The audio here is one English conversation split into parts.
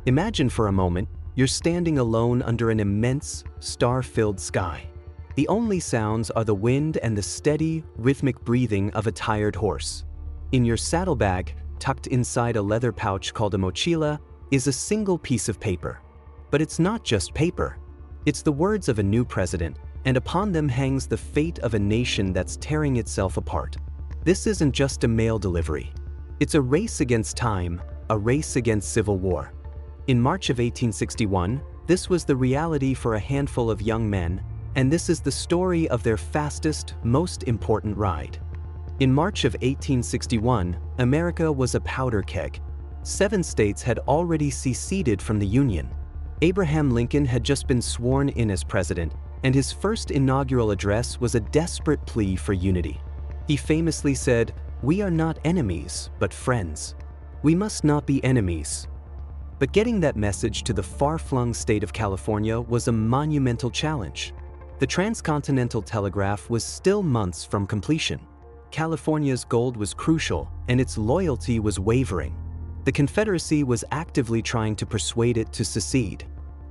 Imagine for a moment, you're standing alone under an immense, star-filled sky. The only sounds are the wind and the steady, rhythmic breathing of a tired horse. In your saddlebag, tucked inside a leather pouch called a mochila, is a single piece of paper. But it's not just paper. It's the words of a new president, and upon them hangs the fate of a nation that's tearing itself apart. This isn't just a mail delivery. It's a race against time, a race against civil war. In March of 1861, this was the reality for a handful of young men, and this is the story of their fastest, most important ride. In March of 1861, America was a powder keg. 7 states had already seceded from the Union. Abraham Lincoln had just been sworn in as president, and his first inaugural address was a desperate plea for unity. He famously said, "We are not enemies, but friends. We must not be enemies." But getting that message to the far-flung state of California was a monumental challenge. The transcontinental telegraph was still months from completion. California's gold was crucial, and its loyalty was wavering. The Confederacy was actively trying to persuade it to secede.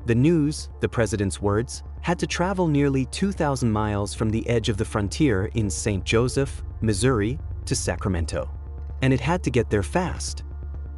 The news, the president's words, had to travel nearly 2,000 miles from the edge of the frontier in St. Joseph, Missouri, to Sacramento. And it had to get there fast.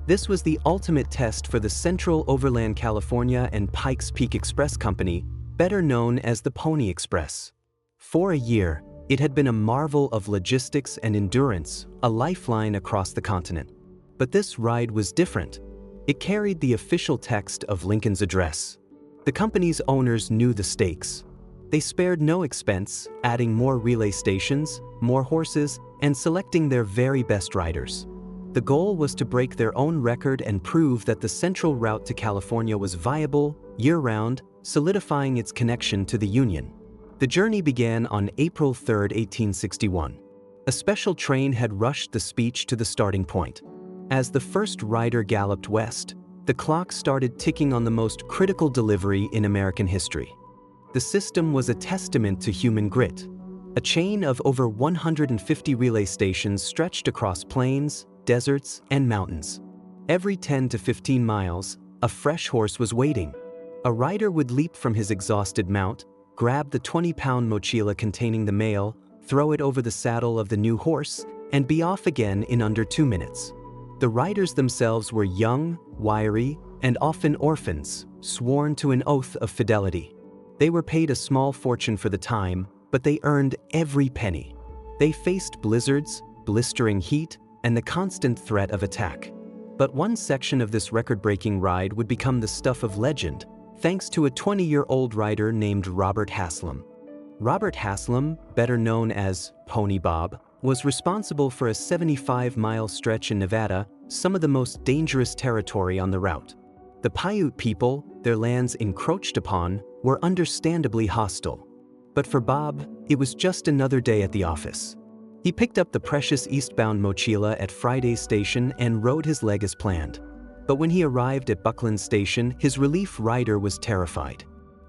This was the ultimate test for the Central Overland California and Pikes Peak Express Company, better known as the Pony Express. For a year, it had been a marvel of logistics and endurance, a lifeline across the continent. But this ride was different. It carried the official text of Lincoln's address. The company's owners knew the stakes. They spared no expense, adding more relay stations, more horses, and selecting their very best riders. The goal was to break their own record and prove that the central route to California was viable, year-round, solidifying its connection to the Union. The journey began on April 3, 1861. A special train had rushed the speech to the starting point. As the first rider galloped west, the clock started ticking on the most critical delivery in American history. The system was a testament to human grit. A chain of over 150 relay stations stretched across plains, deserts, and mountains. Every 10 to 15 miles, a fresh horse was waiting. A rider would leap from his exhausted mount, grab the 20-pound mochila containing the mail, throw it over the saddle of the new horse, and be off again in under 2 minutes. The riders themselves were young, wiry, and often orphans, sworn to an oath of fidelity. They were paid a small fortune for the time, but they earned every penny. They faced blizzards, blistering heat, and the constant threat of attack. But one section of this record-breaking ride would become the stuff of legend, thanks to a 20-year-old rider named Robert Haslam. Robert Haslam, better known as Pony Bob, was responsible for a 75-mile stretch in Nevada, some of the most dangerous territory on the route. The Paiute people, their lands encroached upon, were understandably hostile. But for Bob, it was just another day at the office. He picked up the precious eastbound mochila at Friday's station and rode his leg as planned. But when he arrived at Buckland Station, his relief rider was terrified.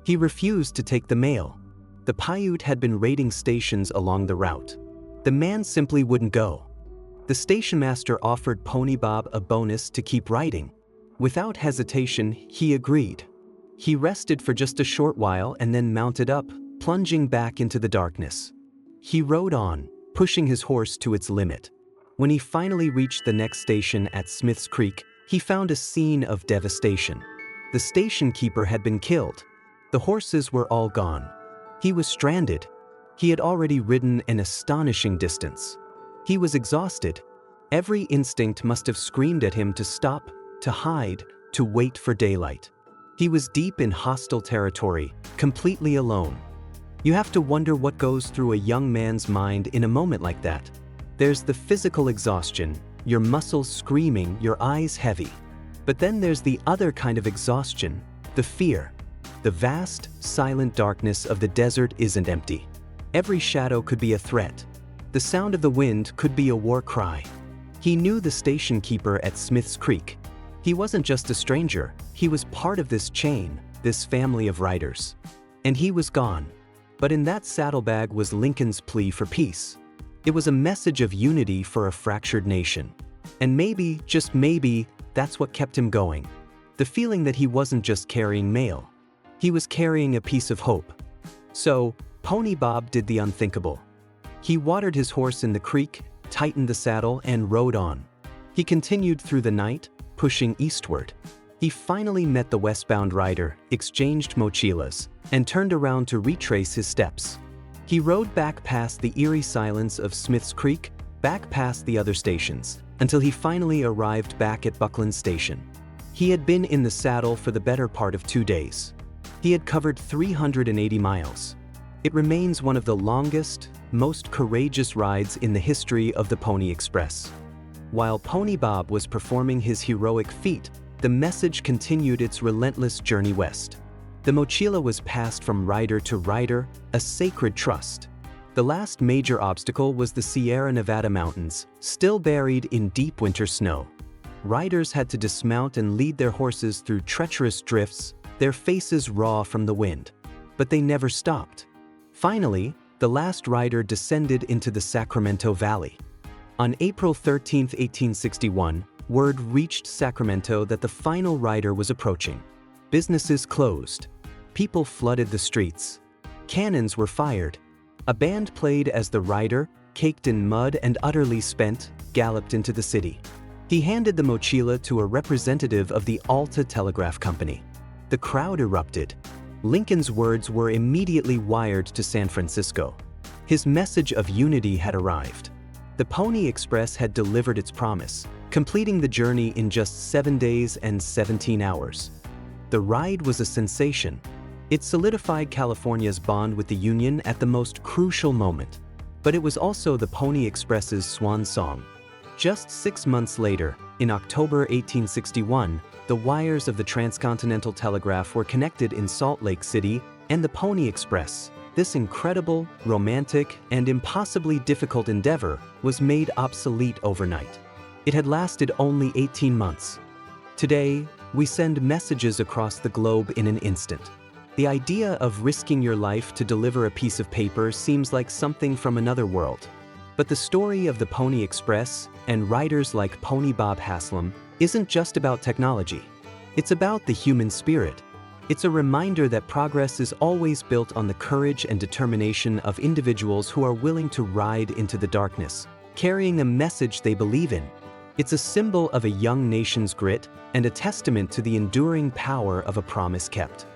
He refused to take the mail. The Paiute had been raiding stations along the route. The man simply wouldn't go. The station master offered Pony Bob a bonus to keep riding. Without hesitation, he agreed. He rested for just a short while and then mounted up, plunging back into the darkness. He rode on, pushing his horse to its limit. When he finally reached the next station at Smith's Creek, he found a scene of devastation. The station keeper had been killed. The horses were all gone. He was stranded. He had already ridden an astonishing distance. He was exhausted. Every instinct must have screamed at him to stop, to hide, to wait for daylight. He was deep in hostile territory, completely alone. You have to wonder what goes through a young man's mind in a moment like that. There's the physical exhaustion, your muscles screaming, your eyes heavy. But then there's the other kind of exhaustion, the fear. The vast, silent darkness of the desert isn't empty. Every shadow could be a threat. The sound of the wind could be a war cry. He knew the station keeper at Smith's Creek. He wasn't just a stranger, he was part of this chain, this family of riders. And he was gone. But in that saddlebag was Lincoln's plea for peace. It was a message of unity for a fractured nation. And maybe, just maybe, that's what kept him going. The the feeling that he wasn't just carrying mail. He was carrying a piece of hope. So, Pony Bob did the unthinkable. He watered his horse in the creek, tightened the saddle, and rode on. He continued through the night, pushing eastward. He finally met the westbound rider, exchanged mochilas, and turned around to retrace his steps. He rode back past the eerie silence of Smith's Creek, back past the other stations, until he finally arrived back at Buckland Station. He had been in the saddle for the better part of 2 days. He had covered 380 miles. It remains one of the longest, most courageous rides in the history of the Pony Express. While Pony Bob was performing his heroic feat, the message continued its relentless journey west. The mochila was passed from rider to rider, a sacred trust. The last major obstacle was the Sierra Nevada mountains, still buried in deep winter snow. Riders had to dismount and lead their horses through treacherous drifts, their faces raw from the wind. But they never stopped. Finally, the last rider descended into the Sacramento Valley. On April 13, 1861, word reached Sacramento that the final rider was approaching. Businesses closed. People flooded the streets. Cannons were fired. A band played as the rider, caked in mud and utterly spent, galloped into the city. He handed the mochila to a representative of the Alta Telegraph Company. The crowd erupted. Lincoln's words were immediately wired to San Francisco. His message of unity had arrived. The Pony Express had delivered its promise, completing the journey in just 7 days and 17 hours. The ride was a sensation. It solidified California's bond with the Union at the most crucial moment. But it was also the Pony Express's swan song. Just 6 months later, in October 1861, the wires of the Transcontinental Telegraph were connected in Salt Lake City, and the Pony Express, this incredible, romantic, and impossibly difficult endeavor, was made obsolete overnight. It had lasted only 18 months. Today, we send messages across the globe in an instant. The idea of risking your life to deliver a piece of paper seems like something from another world. But the story of the Pony Express and riders like Pony Bob Haslam isn't just about technology. It's about the human spirit. It's a reminder that progress is always built on the courage and determination of individuals who are willing to ride into the darkness, carrying a message they believe in. It's a symbol of a young nation's grit and a testament to the enduring power of a promise kept.